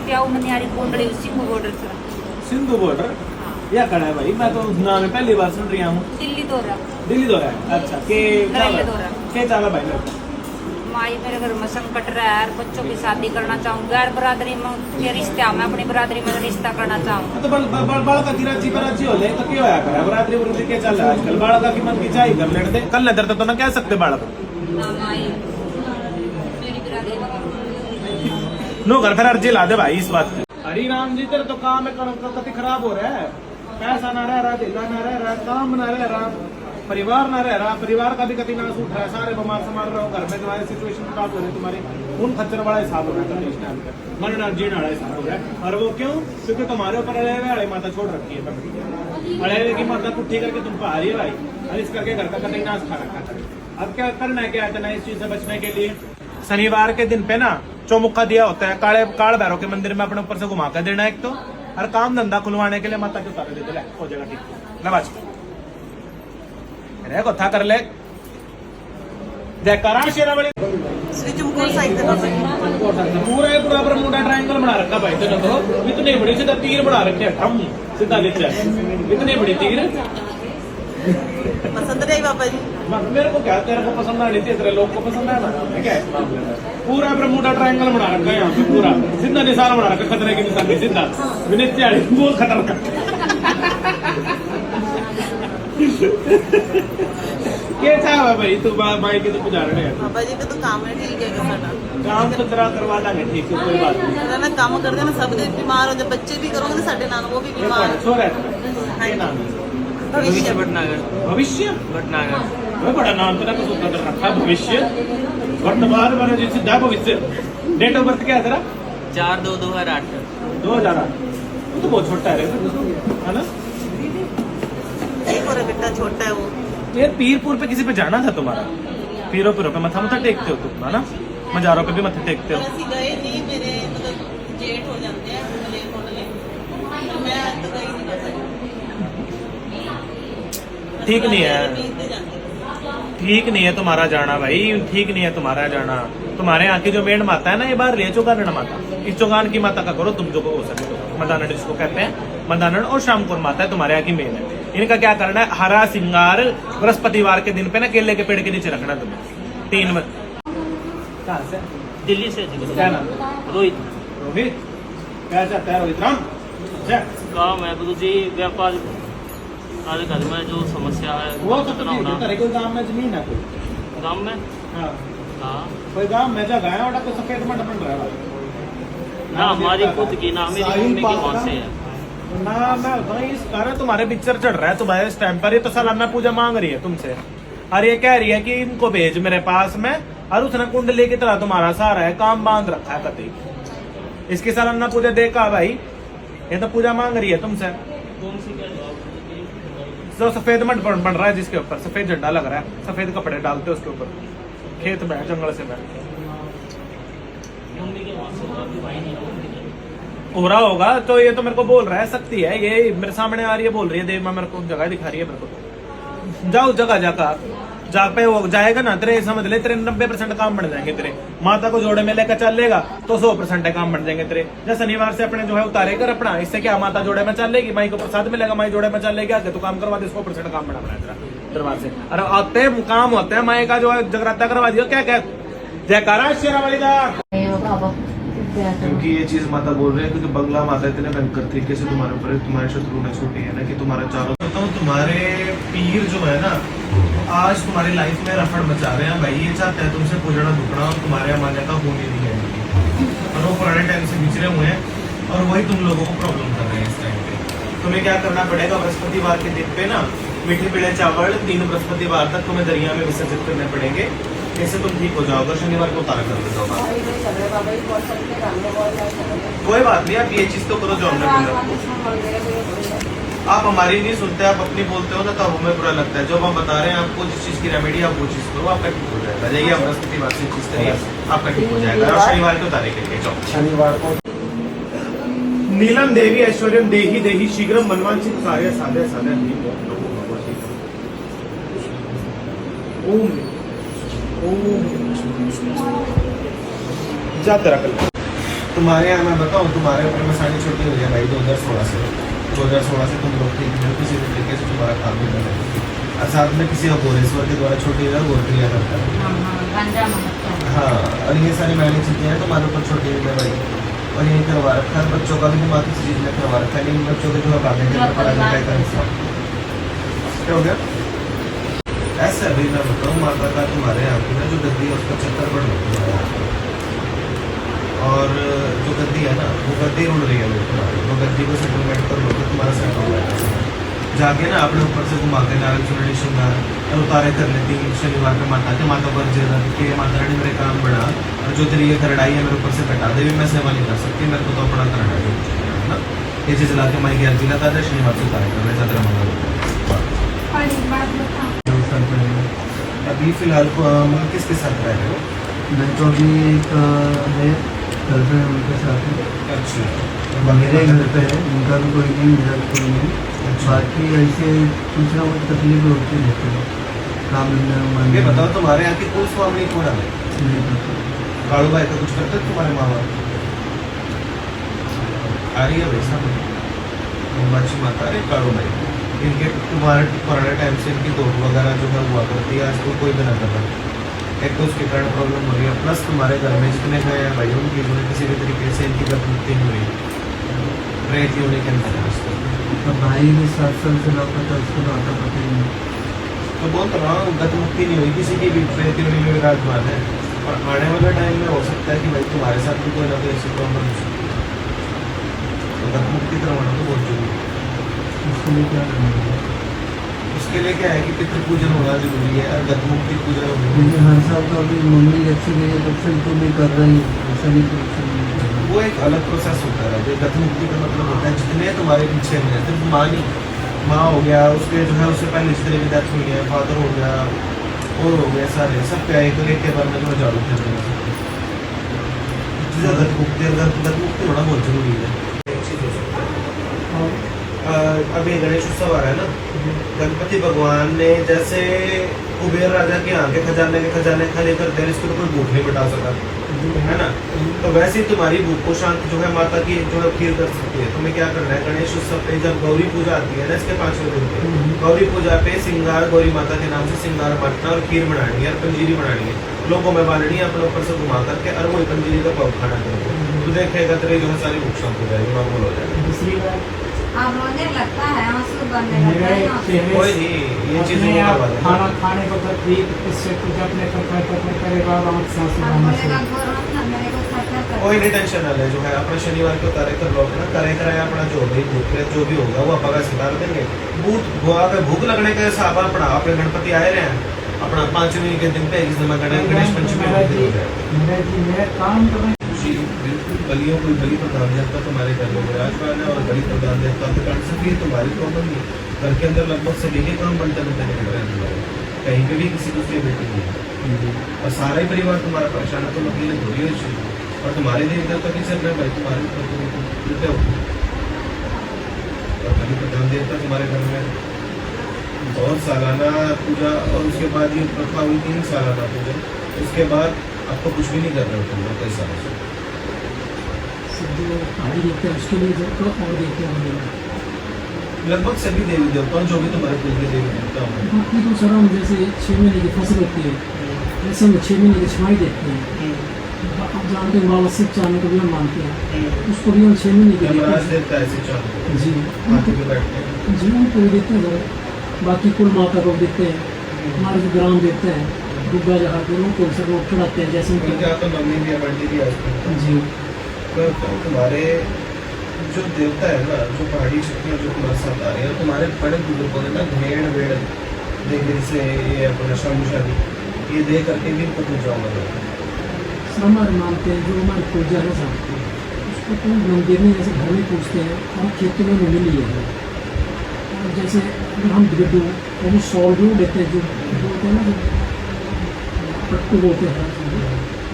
क्या मनियारी कुंडली सिंधु बॉर्डर से। सिंधु बॉर्डर या खड़ा है भाई, मैं तो नाम में पहली बार सुन रही हूँ। दिल्ली दौरा। दिल्ली दौरा है, अच्छा। के चाला भाई मेरे माई मेरे घर में संकट रहा है, बच्चों की शादी करना चाहूँ, गैर बरादरी में के रिश्ते मैं अपनी बरादरी में रिश्ता करना चाहूँ। तो बालका की राजी बराजी हो ले तो क्यों आया करा बरादरी बरादरी क्या चल रहा है आजकल? बालका की मन की चाहिए कर लेते कल नजर तो ना कह सकते बालक नो घर फिर अर्जी ला दे भाई इस बात की। हरी राम जी तेरे तो काम है कति खराब हो रहा है, पैसा ना रह रहा, दिला ना रह रहा, काम ना रह रहा, परिवार ना रह रहा, परिवार का भी कति नाश उठ रहा है, सारे बीमार समार रहे हो घर में, तुम्हारी सिचुएशन खराब हो रही है, तुम्हारी खून खच्चर वाला हिसाब हो रहा है इस टाइम पे, मरना जीना वाला हिसाब हो रहा है। और वो क्यों? क्योंकि तुम्हारे ऊपर अड़े माता छोड़ रखी है, अड़े की माता पुट्ठी करके तुम पा रही है भाई, और इस करके घर का कति नाश खा रखा है। अब क्या करना है, क्या है इस चीज से बचने के लिए? शनिवार के दिन पे ना चौमुखा दिया होता है, काल भैरव के मंदिर में अपने ऊपर से घुमा कर देना एक तो, और काम धंधा खुलवाने के लिए माता के उतारे देते हो जाएगा ठीक। नवाज को था कर ले जयकारा शेरावली श्री चमकौर साहित्य पूरा पूरा मोटा ट्रायंगल बना रखा भाई तेने तो, इतने बड़ी सीधा तीर बना रखे हम सीधा नीचे, इतने बड़ी तीर पसंद नहीं बाबा जी। मेरे को क्या, तेरे को पसंद आ रही थी, तेरे लोग को पसंद है ना, क्या है? पूरा मोटा ट्रायंगल बना रखा है यहाँ पे, पूरा सीधा निशान बना रखा, खतरे की निशान सीधा विनित्य बहुत खतरनाक। क्या था भाई तू भाई के तो पुजारी है बाबा जी का तो काम है ठीक है साडा काम तो तेरा करवा देंगे ठीक है, कोई बात नहीं ना, काम कर देना, सब दिन बीमार हो जाए, बच्चे भी करोगे साडे नाल वो भी बीमार सो रहता है। भविष्य भविष्य भटनागर बड़ा नाम तेरा कुछ कर रखा भविष्य वर्तमान वाला जो सीधा भविष्य। डेट ऑफ बर्थ क्या है तेरा? 4/2/2008। 2008। वो तो बहुत छोटा है ना? एक और बेटा छोटा है वो। यार पीरपुर पे किसी पे जाना था तुम्हारा? पीरों पे मथा मथा टेकते हो तुम है ना? मजारों पे भी मत्थे टेकते हो। ऐसी गए नहीं, मेरे मतलब जेठ हो जाते हैं मले मोडले, मैं आज तो गई नहीं बस। ठीक नहीं है, ठीक नहीं है तुम्हारा जाना भाई, ठीक नहीं है तुम्हारा जाना। तुम्हारे यहाँ की जो मेन माता है ना, ये बाहर ले चौगान माता, इस चौगान की माता का करो तुम जो हो सके तो। मदानड़ जिसको कहते हैं, मदानड़ और शामकोर माता है तुम्हारे यहाँ की मेन है। इनका क्या करना है, हरा सिंगार बृहस्पतिवार के दिन पे ना केले के पेड़ के नीचे रखना तुम्हें। 3 कहाँ से? दिल्ली से। क्या नाम? रोहित। रोहित क्या चाहता है रोहित राम? काम है गुरु जी, व्यापार आज घर में जो समस्या है वो तो कितना होना। कोई गाँव में जमीन है कोई? गाँव में हाँ हाँ कोई गाँव में जगह है और सफेद मट बन रहा है ना, हमारी खुद की ना, मेरी मम्मी की वहाँ से है ना। मैं भाई इस कारण तुम्हारे पिक्चर चढ़ रहा है तुम्हारे इस टाइम पर, ये तो सालाना पूजा मांग रही है तुमसे, और ये कह रही है कि इनको भेज मेरे पास में, और उसने कुंडली की तरह तुम्हारा सहारा है, काम बांध रखा है कति। इसकी सालाना पूजा देखा भाई, ये तो पूजा मांग रही है तुमसे। कौन सी क्या जो सफेद मट बन रहा है जिसके ऊपर सफेद झंडा लग रहा है, सफेद कपड़े डालते उसके ऊपर, खेत में जंगल से में मम्मी के वहाँ से भाई नहीं हो रहा होगा। तो ये तो मेरे को बोल रहा है, शक्ति है ये मेरे सामने आ रही है, बोल रही है देव मां मेरे को जगह दिखा रही है मेरे को। जाओ जगह जाकर जा पे वो जाएगा ना, तेरे समझ ले तेरे 90% काम बन जाएंगे तेरे। माता को जोड़े में लेकर चलेगा तो 100% काम बन जाएंगे तेरे। जैसे शनिवार से अपने जो है उतारेगा अपना, इससे क्या माता जोड़े में चलेगी, माई को प्रसाद मिलेगा, माई जोड़े में चलेगी, आगे तो काम करवा दे, 100% काम बना तेरा दरबार से। अरे आते काम होते हैं, माई का जो है जगराता करवा दिया, क्या क्या जयकारा शेरावाली दा। क्योंकि ये चीज माता बोल रहे हैं, क्योंकि बंगला माता इतने भयंकर तरीके से तुम्हारे ऊपर तुम्हारे शत्रु ने छूटी है ना, कि तुम्हारा चारों तुम्हारे पीर जो है ना आज तुम्हारी लाइफ में रफड़ मचा रहे हैं भाई। ये चाहते हैं तुमसे पूजना दुखना और तुम्हारे यहाँ मान्यता होनी नहीं है, और वो पुराने टाइम से बिछड़े हुए हैं, और वही तुम लोगों को प्रॉब्लम कर रहे हैं इस टाइम पे। तुम्हें क्या करना पड़ेगा, बृहस्पतिवार के दिन पे ना मीठे पीले चावल 3 बृहस्पतिवार तक तुम्हें दरिया में विसर्जित करने पड़ेंगे, इससे तुम ठीक हो जाओगे। शनिवार को उतारा कर दो। कोई बात नहीं, आप ये चीज तो करो जो हमने बोला। आप हमारी नहीं सुनते, आप अपनी बोलते हो ना, तो हमें बुरा लगता है। जो हम बता रहे हैं आपको, जिस चीज की रेमेडी आप वो चीज करो, आपका ठीक हो जाएगा। जाइए आप बृहस्पतिवार से चीज करिए, आपका ठीक हो जाएगा। और शनिवार को उतारे करके जाओ। शनिवार को नीलम देवी ऐश्वर्यम देही देही शीघ्रम मनवांचित कार्य साधे साधे। ओम जा तेरा कल। तुम्हारे यहाँ मैं बताऊँ, तुम्हारे ऊपर में साड़ी छोटी हो गई भाई 2016 से। 2016 से तुम लोग ठीक हो, किसी भी तरीके से तुम्हारा काम नहीं कर रहे और साथ में किसी गोरेश्वर के द्वारा छोटी हो गोर क्रिया करता है। गांजा मंगता है। हाँ, और ये सारी मैंने चीज़ें हैं तुम्हारे ऊपर छोटी हुई है भाई, और ये करवा रखा है। बच्चों का भी दिमाग किसी चीज़ में करवा रखा है, लेकिन बच्चों के जो है बातें हैं पढ़ाई लिखाई का हिस्सा क्या हो गया। ऐसे अभी मैं बताऊँ, माता का तुम्हारे यहाँ की ना जो गद्दी है उसका चक्कर बढ़ रहा है, और जो गद्दी है ना वो गद्दी उड़ रही है तुम्हारी, वो गद्दी को सेटलमेंट कर लो तो तुम्हारा सेट हो जाएगा। जाके ना अपने ऊपर से घुमा के नारंग चुनरी श्रृंगार और उतारे कर लेती शनिवार पे माता के माता पर जिद कि माता रानी मेरे काम बढ़ा, और जो तेरी ये करड़ाई है मेरे ऊपर से कटा दे, भी मैं सेवा नहीं कर सकती, मेरे को तो अपना करना है ना। ये चीज ला के माई की जिला था शनिवार से उतारे कर चादर अभी फिलहाल मतलब किसके साथ रह रहे हो? मैं तो अभी एक है गर्लफ्रेंड उनके साथ है। अच्छा, मेरे घर पे है, उनका भी कोई नहीं, मेरा भी कोई नहीं। बाकी ऐसे कुछ ना कुछ तकलीफ होती रहती है काम धंधे ये में। बताओ तुम्हारे यहाँ की कुल स्वामी कौन है? नहीं पता। कालू भाई का कुछ करते तुम्हारे माँ बाप? आ रही है भाई साहब मच्छी माता, अरे कालू भाई इनके तुम्हारे पुराने टाइम से इनकी दोट वगैरह जो है हुआ करती है, आज तो कोई भी ना कर रहा। एक तो उसके कारण प्रॉब्लम हो रही है, प्लस तुम्हारे घर में जितने गए हैं भाई उनकी जो है किसी भी तरीके से इनकी गतिमुक्ति नहीं हुई, रहती होने के अंदर। तो भाई भी 7 साल से लापता, उसको तो आता पता ही नहीं। तो बोल तो रहा हूँ गतिमुक्ति नहीं हुई किसी की भी, रहती होने में विराजमान है, और आने वाले टाइम में हो सकता है कि भाई तुम्हारे साथ भी कोई ना कोई ऐसी प्रॉब्लम हो सकती है, तो गतिमुक्ति करवाना तो बहुत जरूरी है। उसके लिए क्या करना है? उसके लिए क्या है कि पितृ पूजन होना जरूरी है और गतिमुक्ति पूजन होनी क्योंकि हर साल तो अभी मम्मी अच्छी गई है, तब से तो भी कर रही है, ऐसा नहीं तो अच्छा नहीं कर रहा। वो एक अलग प्रोसेस होता है। जो गतिमुक्ति का मतलब होता है जितने तुम्हारे पीछे में सिर्फ माँ नहीं, माँ हो गया, उसके जो है उससे पहले जितने भी डेथ हुई है, फादर हो गया और हो गया, सारे सब क्या है एक के बारे में जो झाड़ू फिर गतिमुक्ति होना बहुत जरूरी है। एक चीज हो सकता है अभी गणेश उत्सव आ रहा है ना, गणपति भगवान ने जैसे कुबेर राजा के यहाँ के खजाने खाली करते हैं, इसको तो कोई भूख नहीं मिटा सका है ना, तो वैसे ही तुम्हारी भूख को शांत जो है माता की जो है खीर कर सकती है। तुम्हें क्या करना है, गणेश उत्सव पे जब गौरी पूजा आती है ना, इसके 5वें दिन पे गौरी पूजा पे श्रृंगार गौरी माता के नाम से श्रृंगार बांटना और खीर बनानी है और पंजीरी बनानी है, लोगों में बांटनी है, अपने ऊपर से घुमा करके और वही पंजीरी का पाव खाना करके तो देखेगा तेरे जो है सारी भूख शांत हो जाएगी, नॉर्मल हो जाएगी। दूसरी बात अब रोने लगता है, आंसू बरने लगता है। कोई नहीं, ये चीजें करवा देना। खाना खाने को तकलीफ इससे कुछ अपने करेगा और आँख सांस अब बोलेगा गोर मत ना, मेरे को खर्चा कर। कोई नहीं टेंशन ना ले, जो है अपना शनिवार को उतारे कर लो, अपना करे कराया अपना जो भी भूख जो भी होगा वो अपना सितार देंगे। भूख लगने का हिसाब अपना अपने गणपति आए रहे हैं अपना 5वीं के दिन पे जिस दिन गणेश पंचमी हो जाए। मेरा काम तो जी बिल्कुल, बलियों कोई बलि प्रदान देवता तुम्हारे घर में विराजमान है और बलि प्रदान देवता के कारण से तुम्हारी प्रॉब्लम नहीं घर के अंदर लगभग सभी के काम बनते बनते निकल रहे हैं, कहीं पे भी किसी को कोई बेटी नहीं है और सारा ही परिवार तुम्हारा परेशान है, तुम अकेले थोड़ी हो चाहिए और तुम्हारे देवी देवता की चल रहे भाई तुम्हारे उल्टे हो और बलि प्रदान देवता तुम्हारे घर में और सालाना पूजा और उसके बाद ये प्रथा हुई 3 सालाना पूजा, उसके बाद आपको कुछ भी नहीं कर रहे हो तुम लोग कई सालों से। जो पहाड़ी देखते हैं उसके लिए जो और देखते हैं लगभग सभी देवी देवताओं जो भी तुम्हारे कुल के देवी देवता हैं बाकी तो सर हम जैसे 6 महीने की फसल होती है वैसे हम 6 महीने की छमाई देखते हैं। आप जानते हैं बाबा शिव चांद को भी हम मानते हैं, उसको भी हम 6 महीने की यमराज देखते देवता ऐसे चाहते हैं। जी हाथी पे बैठते हैं। जी उनको भी देखते हैं सर, बाकी कुल माता को भी देखते हैं, हमारे जो ग्राम देखते हैं दुर्गा जहाँ के उनको सर लोग चढ़ाते हैं जैसे उनके यहाँ तो मम्मी भी है बंटी भी है। जी तो तुम्हारे जो देवता है ना, जो पहाड़ी शक्तियाँ जो तुम्हारे साथ आ रही है, तुम्हारे बड़े बुजुर्गों ने ना भेड़ वेड़ देखे से ये अपना शादी ये दे करके भी इनको पूजा होगा। सर हमारे मानते हैं जो हमारी पूजा है साहब उसको तो मंदिर में जैसे घर में पूछते हैं और खेतों में मिल लिए है, और जैसे अगर हम गड्ढू वो सॉल जो लेते हैं जो बोलते हैं ना जो पट्टू बोलते हैं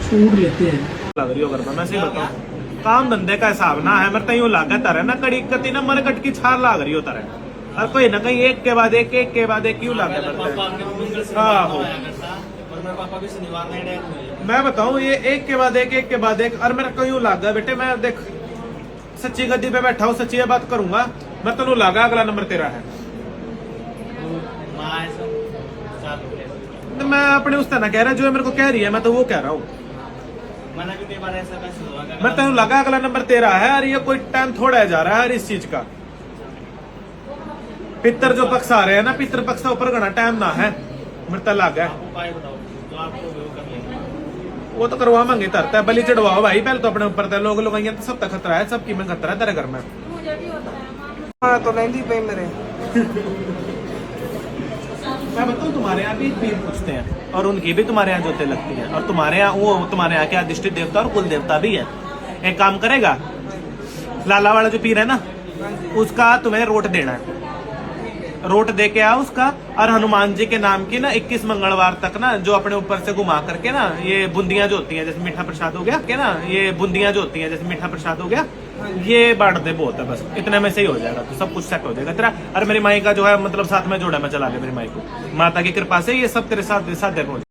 उसको उड़ लेते हैं। लग रही हो करता मैं सही बताऊं, काम धंधे का हिसाब ना है, मेरे यूँ लागत है ना कड़ी कती ना मरकट की छार लाग रही होता है और कोई ना कहीं एक के बाद एक क्यों लागत है। पापा के मंदिर से आहो। आया करता और मेरे पापा भी शनिवार में डेथ हुई मैं बताऊं ये एक के बाद एक और मेरा क्यों लग गया बेटे। मैं देख सच्ची गद्दी पे बैठा हूँ, सच्ची बात करूंगा मैं। तेनू लगा अगला नंबर तेरा है तो मैं अपने उस तरह कह रहा जो मेरे को कह रही है, मैं तो वो कह रहा हूँ। मैं तेनू लगा अगला नंबर तेरा है और ये कोई टाइम थोड़ा है जा रहा है इस चीज का। पितर जो पक्ष आ रहे हैं ना, पितर पक्ष का ऊपर घना टाइम ना है मेरे तो लग है। वो तो करवाएंगे तरता है, बलि चढ़वाओ भाई पहले तो अपने ऊपर। लोग तो सब तक खतरा है, सबकी में खतरा है तेरे घर में। तो नहीं पे मेरे मैं बताऊं तुम्हारे यहाँ भी पीर पूछते हैं और उनकी भी तुम्हारे यहाँ जोते लगती है, और तुम्हारे यहाँ वो तुम्हारे यहाँ के अधिष्ठित देवता और कुल देवता भी है। एक काम करेगा, लाला वाला जो पीर है ना उसका तुम्हें रोट देना है, रोट दे के आओ उसका। और हनुमान जी के नाम की ना 21 मंगलवार तक ना जो अपने ऊपर से घुमा करके ना ये बूंदियां जो होती हैं जैसे मीठा प्रसाद हो गया के ना, ये बूंदियां जो होती हैं जैसे मीठा प्रसाद हो गया, ये बांट दे बहुत है। बस इतने में से ही हो जाएगा, तो सब कुछ सेट हो जाएगा तेरा। और मेरी माई का जो है मतलब साथ में जोड़ा मैं चला ले मेरी माई को, माता की कृपा से ये सब तेरे साथ पहुंच